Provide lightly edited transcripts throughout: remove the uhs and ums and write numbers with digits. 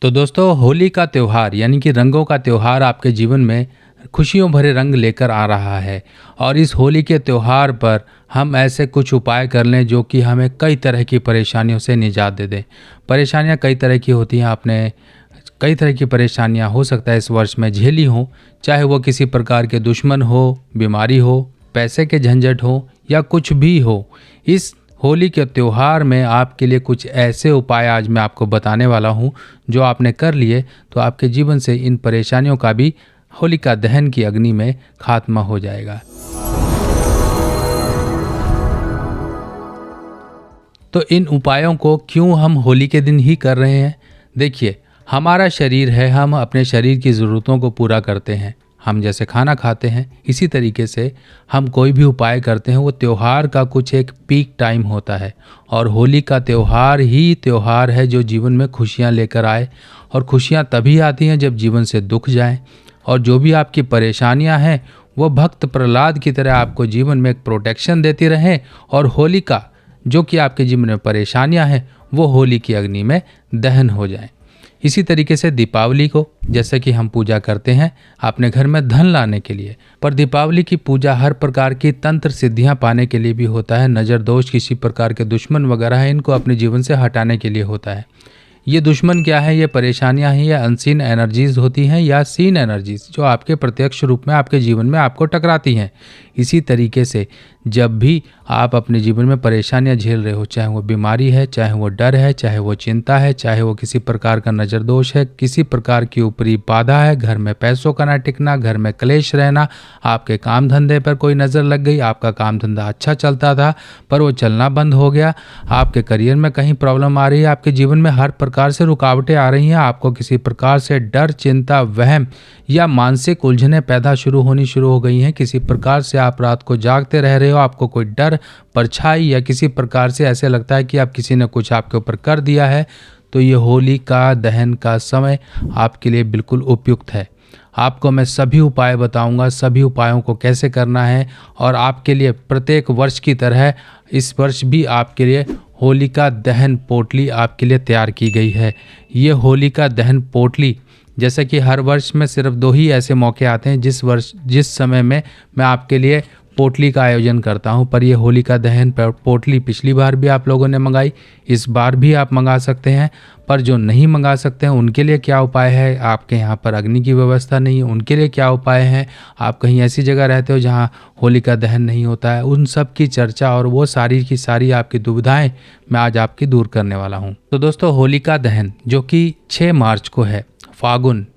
तो दोस्तों, होली का त्यौहार यानी कि रंगों का त्यौहार आपके जीवन में खुशियों भरे रंग लेकर आ रहा है। और इस होली के त्यौहार पर हम ऐसे कुछ उपाय कर लें जो कि हमें कई तरह की परेशानियों से निजात दे दें। परेशानियां कई तरह की होती हैं। आपने कई तरह की परेशानियां हो सकता है इस वर्ष में झेली हो, चाहे वो किसी प्रकार के दुश्मन हो, बीमारी हो, पैसे के झंझट हो या कुछ भी हो। इस होली के त्यौहार में आपके लिए कुछ ऐसे उपाय आज मैं आपको बताने वाला हूं, जो आपने कर लिए तो आपके जीवन से इन परेशानियों का भी होलिका दहन की अग्नि में खात्मा हो जाएगा। तो इन उपायों को क्यों हम होली के दिन ही कर रहे हैं? देखिए, हमारा शरीर है, हम अपने शरीर की ज़रूरतों को पूरा करते हैं। हम जैसे खाना खाते हैं, इसी तरीके से हम कोई भी उपाय करते हैं, वो त्यौहार का कुछ एक पीक टाइम होता है। और होली का त्यौहार ही त्यौहार है जो जीवन में खुशियां लेकर आए। और खुशियां तभी आती हैं जब जीवन से दुख जाए। और जो भी आपकी परेशानियां हैं वो भक्त प्रहलाद की तरह आपको जीवन में एक प्रोटेक्शन देती रहें। और होलिका जो कि आपके जीवन में परेशानियां हैं वो होली की अग्नि में दहन हो जाएं। इसी तरीके से दीपावली को जैसे कि हम पूजा करते हैं अपने घर में धन लाने के लिए, पर दीपावली की पूजा हर प्रकार की तंत्र सिद्धियां पाने के लिए भी होता है। नज़र दोष, किसी प्रकार के दुश्मन वगैरह है, इनको अपने जीवन से हटाने के लिए होता है। ये दुश्मन क्या है? ये परेशानियां हैं, या अनसीन एनर्जीज होती हैं या सीन एनर्जीज जो आपके प्रत्यक्ष रूप में आपके जीवन में आपको टकराती हैं। इसी तरीके से जब भी आप अपने जीवन में परेशानियां झेल रहे हो, चाहे वो बीमारी है, चाहे वो डर है, चाहे वो चिंता है, चाहे वो किसी प्रकार का नज़र दोष है, किसी प्रकार की ऊपरी बाधा है, घर में पैसों का ना टिकना, घर में क्लेश रहना, आपके काम धंधे पर कोई नज़र लग गई, आपका काम धंधा अच्छा चलता था पर वो चलना बंद हो गया, आपके करियर में कहीं प्रॉब्लम आ रही है, आपके जीवन में हर प्रकार से रुकावटें आ रही हैं, आपको किसी प्रकार से डर, चिंता, वहम या मानसिक उलझनें पैदा होनी शुरू हो गई हैं, किसी प्रकार से आप रात को जागते रह रहे हो, आपको कोई डर, परछाई या किसी प्रकार से ऐसे लगता है कि आप किसी ने कुछ आपके ऊपर कर दिया है, तो ये होली का दहन का समय आपके लिए बिल्कुल उपयुक्त है। आपको मैं सभी उपाय बताऊंगा, सभी उपायों को कैसे करना है। और आपके लिए प्रत्येक वर्ष की तरह इस वर्ष भी आपके लिए होलिका दहन पोटली आपके लिए तैयार की गई है। ये होलिका दहन पोटली जैसे कि हर वर्ष में सिर्फ 2 ही ऐसे मौके आते हैं जिस समय में मैं आपके लिए पोटली का आयोजन करता हूं, पर यह होलिका दहन पोटली पिछली बार भी आप लोगों ने मंगाई, इस बार भी आप मंगा सकते हैं। पर जो नहीं मंगा सकते हैं उनके लिए क्या उपाय है? आपके यहाँ पर अग्नि की व्यवस्था नहीं है, उनके लिए क्या उपाय है? आप कहीं ऐसी जगह रहते हो जहाँ होलिका दहन नहीं होता है, उन सब की चर्चा और वो सारी की सारी आपकी दुविधाएं मैं आज आपकी दूर करने वाला हूँ। तो दोस्तों, होलिका दहन जो कि 6 मार्च को है,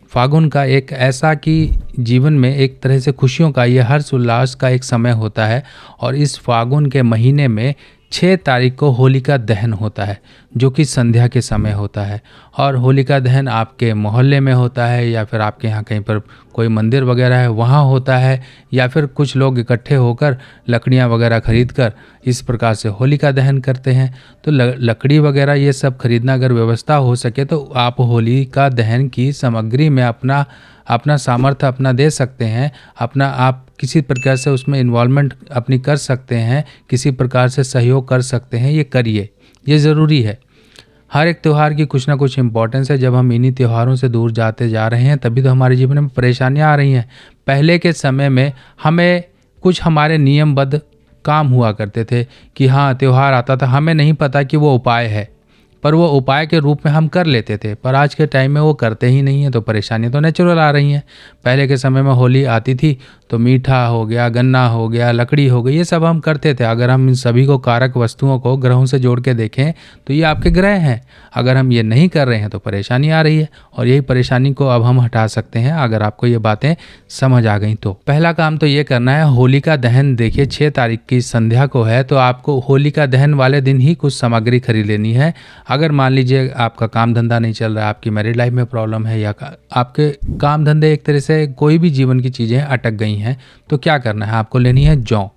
फागुन का एक ऐसा कि जीवन में एक तरह से खुशियों का, ये हर्ष उल्लास का एक समय होता है। और इस फागुन के महीने में 6 तारीख को होलिका दहन होता है जो कि संध्या के समय होता है। और होलिका दहन आपके मोहल्ले में होता है या फिर आपके यहाँ कहीं पर कोई मंदिर वगैरह है वहाँ होता है, या फिर कुछ लोग इकट्ठे होकर लकड़ियाँ वगैरह खरीद कर इस प्रकार से होलिका दहन करते हैं। तो लकड़ी वगैरह ये सब खरीदना अगर व्यवस्था हो सके तो आप होलिका दहन की सामग्री में अपना सामर्थ्य अपना दे सकते हैं, अपना आप किसी प्रकार से उसमें इन्वॉल्वमेंट अपनी कर सकते हैं, किसी प्रकार से सहयोग कर सकते हैं। ये करिए, ये ज़रूरी है। हर एक त्यौहार की कुछ ना कुछ इम्पोर्टेंस है। जब हम इन्हीं त्योहारों से दूर जाते जा रहे हैं तभी तो हमारे जीवन में परेशानियां आ रही हैं। पहले के समय में हमें कुछ हमारे नियमबद्ध काम हुआ करते थे कि हाँ, त्यौहार आता था, हमें नहीं पता कि वो उपाय है, पर वो उपाय के रूप में हम कर लेते थे। पर आज के टाइम में वो करते ही नहीं है, तो परेशानियां तो नेचुरल आ रही हैं। पहले के समय में होली आती थी तो मीठा हो गया, गन्ना हो गया, लकड़ी हो गई, ये सब हम करते थे। अगर हम इन सभी को कारक वस्तुओं को ग्रहों से जोड़ के देखें तो ये आपके ग्रह हैं। अगर हम ये नहीं कर रहे हैं तो परेशानी आ रही है, और यही परेशानी को अब हम हटा सकते हैं अगर आपको ये बातें समझ आ गई तो। पहला काम तो ये करना है, होलिका दहन देखिए 6 तारीख की संध्या को है, तो आपको होलिका दहन वाले दिन ही कुछ सामग्री खरीद लेनी है। अगर मान लीजिए आपका काम धंधा नहीं चल रहा है, आपकी मैरिड लाइफ में प्रॉब्लम है, या आपके काम धंधे एक तरह से कोई भी जीवन की चीज़ें अटक गई हैं, तो क्या करना है? आपको लेनी है जौ।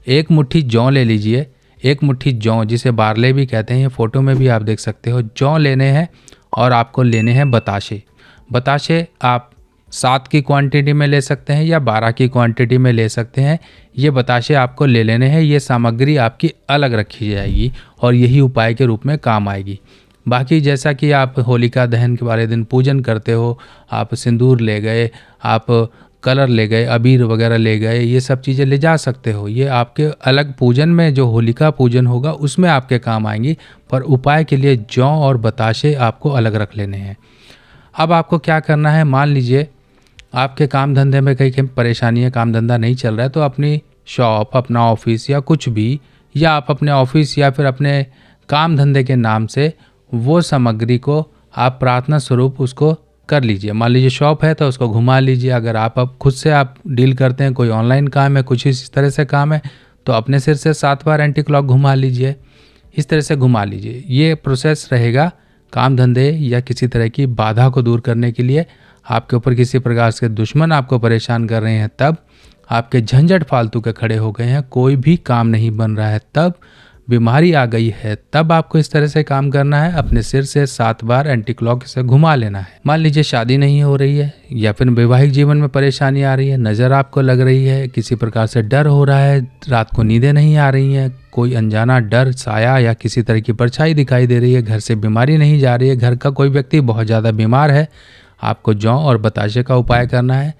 1 मुट्ठी जौ ले लीजिए। 1 मुट्ठी जौ, जिसे बारले भी कहते हैं, ये फोटो में भी आप देख सकते हो। जौ लेने हैं। और आपको लेने हैं बताशे आप 7 की क्वांटिटी में ले सकते हैं या 12 की क्वांटिटी में ले सकते हैं। ये बताशे आपको ले लेने हैं। ये सामग्री आपकी अलग रखी जाएगी और यही उपाय के रूप में काम आएगी। बाकी जैसा कि आप होलिका दहन के वाले दिन पूजन करते हो, आप सिंदूर ले गए, आप कलर ले गए, अबीर वगैरह ले गए, ये सब चीज़ें ले जा सकते हो। ये आपके अलग पूजन में जो होलिका पूजन होगा उसमें आपके काम आएंगी, पर उपाय के लिए जौ और बताशे आपको अलग रख लेने हैं। अब आपको क्या करना है, मान लीजिए आपके काम धंधे में कहीं परेशानी है, काम धंधा नहीं चल रहा है, तो अपनी शॉप, अपना ऑफिस या कुछ भी, या आप अपने ऑफिस या फिर अपने काम धंधे के नाम से वो सामग्री को आप प्रार्थना स्वरूप उसको कर लीजिए। मान लीजिए शॉप है तो उसको घुमा लीजिए। अगर आप अब खुद से आप डील करते हैं, कोई ऑनलाइन काम है, कुछ इस तरह से काम है, तो अपने सिर से 7 बार एंटी क्लॉक घुमा लीजिए। इस तरह से घुमा लीजिए। ये प्रोसेस रहेगा काम धंधे या किसी तरह की बाधा को दूर करने के लिए। आपके ऊपर किसी प्रकार से दुश्मन आपको परेशान कर रहे हैं, तब आपके झंझट फालतू के खड़े हो गए हैं, कोई भी काम नहीं बन रहा है, तब बीमारी आ गई है, तब आपको इस तरह से काम करना है। अपने सिर से 7 बार एंटी क्लॉक से घुमा लेना है। मान लीजिए शादी नहीं हो रही है या फिर वैवाहिक जीवन में परेशानी आ रही है, नज़र आपको लग रही है, किसी प्रकार से डर हो रहा है, रात को नींदें नहीं आ रही हैं, कोई अनजाना डर, साया या किसी तरह की परछाई दिखाई दे रही है, घर से बीमारी नहीं जा रही है, घर का कोई व्यक्ति बहुत ज़्यादा बीमार है, आपको जौ और बताशे का उपाय करना है।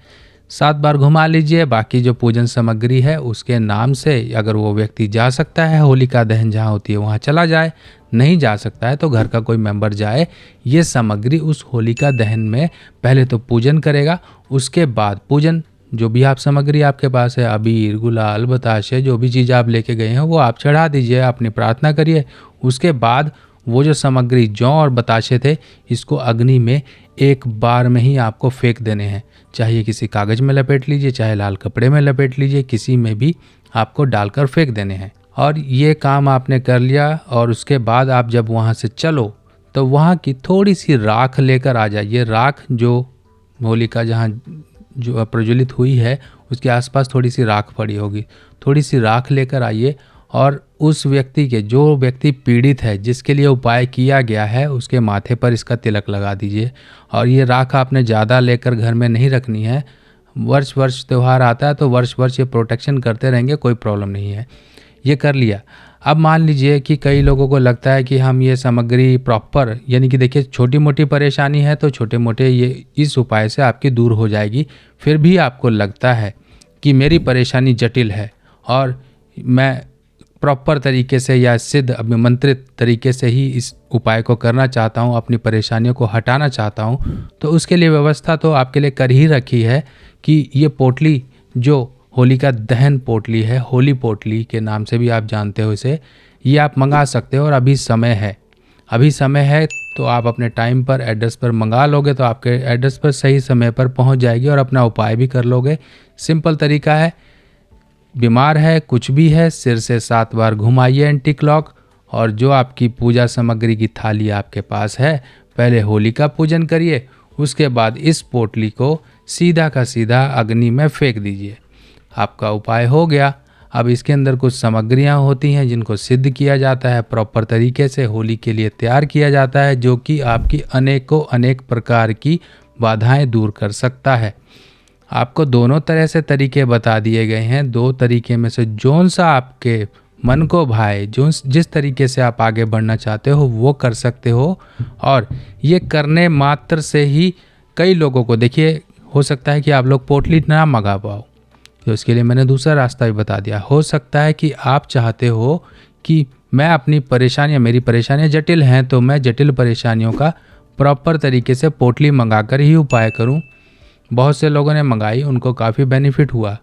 7 बार घुमा लीजिए। बाकी जो पूजन सामग्री है उसके नाम से, अगर वो व्यक्ति जा सकता है होलिका दहन जहाँ होती है वहाँ चला जाए, नहीं जा सकता है तो घर का कोई मेंबर जाए। ये सामग्री उस होलिका दहन में पहले तो पूजन करेगा, उसके बाद पूजन जो भी आप सामग्री आपके पास है, अबीर, गुलाल, बताशे, जो भी चीज़ आप लेके गए हैं वो आप चढ़ा दीजिए, अपनी प्रार्थना करिए। उसके बाद वो जो सामग्री जौ और बताशे थे, इसको अग्नि में एक बार में ही आपको फेंक देने हैं। चाहे किसी कागज़ में लपेट लीजिए, चाहे लाल कपड़े में लपेट लीजिए, किसी में भी आपको डालकर फेंक देने हैं। और ये काम आपने कर लिया और उसके बाद आप जब वहाँ से चलो तो वहाँ की थोड़ी सी राख लेकर आ जाइए। राख जो होलिका जहाँ जो प्रज्वलित हुई है उसके आसपास थोड़ी सी राख पड़ी होगी, थोड़ी सी राख लेकर आइए और उस व्यक्ति के, जो व्यक्ति पीड़ित है, जिसके लिए उपाय किया गया है, उसके माथे पर इसका तिलक लगा दीजिए। और ये राख आपने ज़्यादा लेकर घर में नहीं रखनी है। वर्ष वर्ष त्यौहार आता है तो वर्ष वर्ष ये प्रोटेक्शन करते रहेंगे, कोई प्रॉब्लम नहीं है। ये कर लिया। अब मान लीजिए कि कई लोगों को लगता है कि हम ये सामग्री प्रॉपर, यानी कि देखिए छोटी मोटी परेशानी है तो छोटे मोटे ये इस उपाय से आपकी दूर हो जाएगी। फिर भी आपको लगता है कि मेरी परेशानी जटिल है और मैं प्रॉपर तरीके से या सिद्ध अभिमंत्रित तरीके से ही इस उपाय को करना चाहता हूँ, अपनी परेशानियों को हटाना चाहता हूँ, तो उसके लिए व्यवस्था तो आपके लिए कर ही रखी है कि ये पोटली जो होलिका दहन पोटली है, होली पोटली के नाम से भी आप जानते हो इसे, ये आप मंगा सकते हो। और अभी समय है, अभी समय है तो आप अपने टाइम पर एड्रेस पर मंगा लोगे तो आपके एड्रेस पर सही समय पर पहुंच जाएगी और अपना उपाय भी कर लोगे। सिंपल तरीका है। बीमार है, कुछ भी है, सिर से 7 बार घुमाइए एंटी क्लॉक, और जो आपकी पूजा सामग्री की थाली आपके पास है, पहले होलिका पूजन करिए, उसके बाद इस पोटली को सीधा का सीधा अग्नि में फेंक दीजिए। आपका उपाय हो गया। अब इसके अंदर कुछ सामग्रियां होती हैं जिनको सिद्ध किया जाता है, प्रॉपर तरीके से होली के लिए तैयार किया जाता है, जो कि आपकी अनेक प्रकार की बाधाएं दूर कर सकता है। आपको दोनों तरह से तरीके बता दिए गए हैं। 2 तरीके में से जौन सा आपके मन को भाए, जिस तरीके से आप आगे बढ़ना चाहते हो वो कर सकते हो। और ये करने मात्र से ही कई लोगों को, देखिए हो सकता है कि आप लोग पोटली ना मंगा पाओ, तो इसके लिए मैंने दूसरा रास्ता भी बता दिया। हो सकता है कि आप चाहते हो कि मैं अपनी परेशानियाँ, मेरी परेशानियाँ जटिल हैं तो मैं जटिल परेशानियों का प्रॉपर तरीके से पोटली मंगाकर ही उपाय करूं। बहुत से लोगों ने मंगाई, उनको काफ़ी बेनिफिट हुआ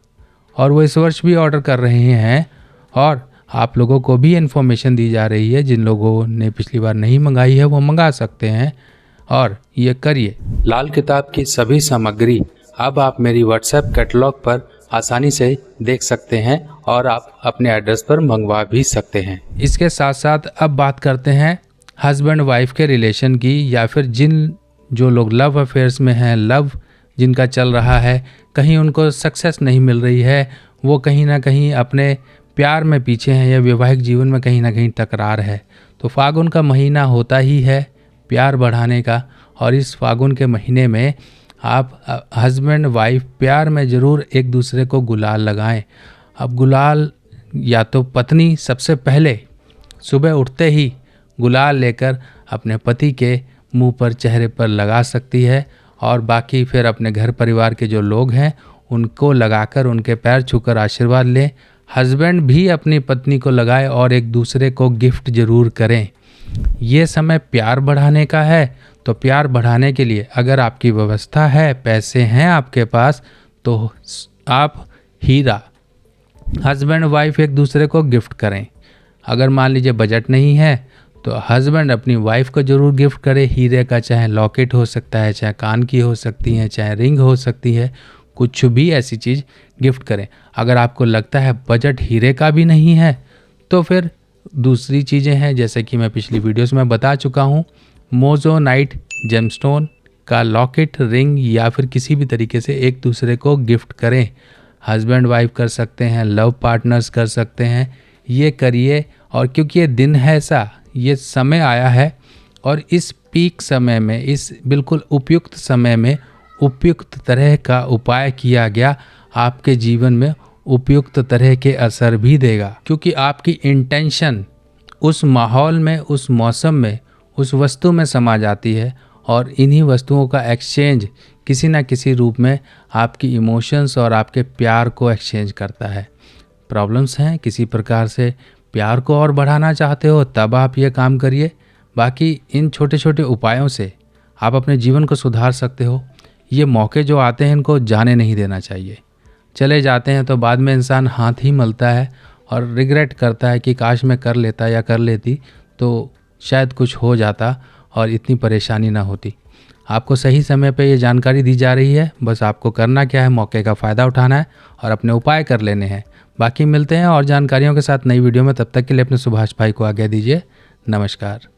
और वो इस वर्ष भी ऑर्डर कर रहे हैं। और आप लोगों को भी इन्फॉर्मेशन दी जा रही है, जिन लोगों ने पिछली बार नहीं मंगाई है वो मंगा सकते हैं और ये करिए। लाल किताब की सभी सामग्री अब आप मेरी व्हाट्सएप कैटलॉग पर आसानी से देख सकते हैं और आप अपने एड्रेस पर मंगवा भी सकते हैं। इसके साथ साथ अब बात करते हैं हस्बैंड वाइफ के रिलेशन की, या फिर जो लोग लव अफेयर्स में हैं, लव जिनका चल रहा है, कहीं उनको सक्सेस नहीं मिल रही है, वो कहीं ना कहीं अपने प्यार में पीछे हैं या वैवाहिक जीवन में कहीं ना कहीं टकरार है, तो फागुन का महीना होता ही है प्यार बढ़ाने का। और इस फागुन के महीने में आप हस्बैंड वाइफ प्यार में ज़रूर एक दूसरे को गुलाल लगाएं। अब गुलाल या तो पत्नी सबसे पहले सुबह उठते ही गुलाल लेकर अपने पति के मुंह पर, चेहरे पर लगा सकती है और बाकी फिर अपने घर परिवार के जो लोग हैं उनको लगाकर उनके पैर छूकर आशीर्वाद लें। हस्बैंड भी अपनी पत्नी को लगाए और एक दूसरे को गिफ्ट ज़रूर करें। ये समय प्यार बढ़ाने का है, तो प्यार बढ़ाने के लिए अगर आपकी व्यवस्था है, पैसे हैं आपके पास, तो आप हीरा हस्बैंड वाइफ एक दूसरे को गिफ्ट करें। अगर मान लीजिए बजट नहीं है तो हस्बैंड अपनी वाइफ को ज़रूर गिफ्ट करे हीरे का, चाहे लॉकेट हो सकता है, चाहे कान की हो सकती है, चाहे रिंग हो सकती है, कुछ भी ऐसी चीज़ गिफ्ट करें। अगर आपको लगता है बजट हीरे का भी नहीं है तो फिर दूसरी चीज़ें हैं, जैसे कि मैं पिछली वीडियोस में बता चुका हूँ, मोज़ोनाइट जेमस्टोन का लॉकेट, रिंग या फिर किसी भी तरीके से एक दूसरे को गिफ्ट करें। हस्बैंड वाइफ कर सकते हैं, लव पार्टनर्स कर सकते हैं, ये करिए। और क्योंकि ये दिन है ऐसा, ये समय आया है और इस पीक समय में, इस बिल्कुल उपयुक्त समय में उपयुक्त तरह का उपाय किया गया, आपके जीवन में उपयुक्त तरह के असर भी देगा। क्योंकि आपकी इंटेंशन उस माहौल में, उस मौसम में, उस वस्तु में समा जाती है और इन्हीं वस्तुओं का एक्सचेंज किसी न किसी रूप में आपकी इमोशंस और आपके प्यार को एक्सचेंज करता है। प्रॉब्लम्स हैं, किसी प्रकार से प्यार को और बढ़ाना चाहते हो तब आप ये काम करिए। बाकी इन छोटे छोटे उपायों से आप अपने जीवन को सुधार सकते हो। ये मौके जो आते हैं इनको जाने नहीं देना चाहिए। चले जाते हैं तो बाद में इंसान हाथ ही मलता है और रिग्रेट करता है कि काश मैं कर लेता या कर लेती तो शायद कुछ हो जाता और इतनी परेशानी ना होती। आपको सही समय पे ये जानकारी दी जा रही है, बस आपको करना क्या है, मौके का फ़ायदा उठाना है और अपने उपाय कर लेने हैं। बाकी मिलते हैं और जानकारियों के साथ नई वीडियो में, तब तक के लिए अपने सुभाष भाई को आज्ञा दीजिए। नमस्कार।